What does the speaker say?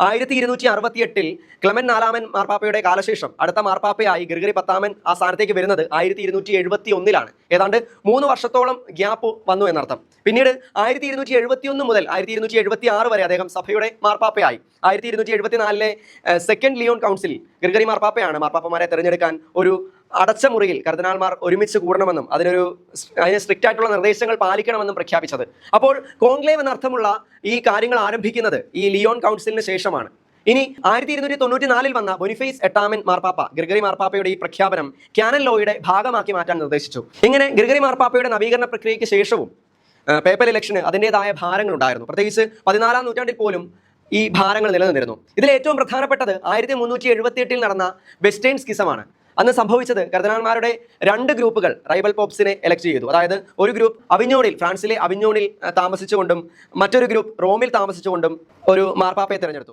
1268 Clement നാലാമൻ മാർപ്പാപ്പയുടെ കാലശേഷം അടുത്ത മാർപ്പാപ്പയായി ഗ്രിഗറി പത്താമൻ ആ സ്ഥാനത്തേക്ക് വരുന്നത് 1271 ഏതാണ്ട് 3 വർഷത്തോളം ഗ്യാപ്പ് വന്നു എന്നർത്ഥം. പിന്നീട് 1271 മുതൽ 1276 വരെ അദ്ദേഹം സഭയുടെ മാർപ്പാപ്പയായി. 1274 സെക്കൻഡ് ലിയോൺ കൗൺസിൽ ഗ്രിഗറി മാർപ്പാപ്പയാണ് മാർപ്പാപ്പമാരെ തെരഞ്ഞെടുക്കാൻ ഒരു അടച്ച മുറിയിൽ കർദിനാൾമാർ ഒരുമിച്ച് കൂടണമെന്നും അതിന് സ്ട്രിക്റ്റ് ആയിട്ടുള്ള നിർദ്ദേശങ്ങൾ പാലിക്കണമെന്നും പ്രഖ്യാപിച്ചത്. അപ്പോൾ കോൺക്ലേവ് എന്നർത്ഥമുള്ള ഈ കാര്യങ്ങൾ ആരംഭിക്കുന്നത് ഈ ലിയോൺ കൗൺസിലിന് ശേഷമാണ്. ഇനി 1294 വന്ന ബൊനിഫേസ് എട്ടാമൻ മാർപ്പാപ്പ ഗ്രിഗറി മാർപ്പാപ്പയുടെ ഈ പ്രഖ്യാപനം ക്യാനൻ ലോയുടെ ഭാഗമാക്കി മാറ്റാൻ നിർദ്ദേശിച്ചു. ഇങ്ങനെ ഗ്രിഗറി മാർപ്പാപ്പയുടെ നവീകരണ പ്രക്രിയയ്ക്ക് ശേഷവും പേപ്പൽ ഇലക്ഷന് അതിൻ്റെതായ ഭാരങ്ങളുണ്ടായിരുന്നു. പ്രത്യേകിച്ച് 14-ാം നൂറ്റാണ്ടിൽ പോലും ഈ ഭാരങ്ങൾ നിലനിന്നിരുന്നു. ഇതിൽ ഏറ്റവും പ്രധാനപ്പെട്ടത് 1378 നടന്ന വെസ്റ്റേൺ സ്കിസമാണ്. അന്ന് സംഭവിച്ചത് കർദിനാൾമാരുടെ 2 ഗ്രൂപ്പുകൾ റൈബൽ പോപ്സിനെ എലക്ട് ചെയ്തു. അതായത് ഒരു ഗ്രൂപ്പ് അവിഞ്ഞോണിൽ, ഫ്രാൻസിലെ അവിഞ്ഞോണിൽ താമസിച്ചുകൊണ്ടും മറ്റൊരു ഗ്രൂപ്പ് റോമിൽ താമസിച്ചുകൊണ്ടും ഒരു മാർപ്പാപ്പയെ തിരഞ്ഞെടുത്തു.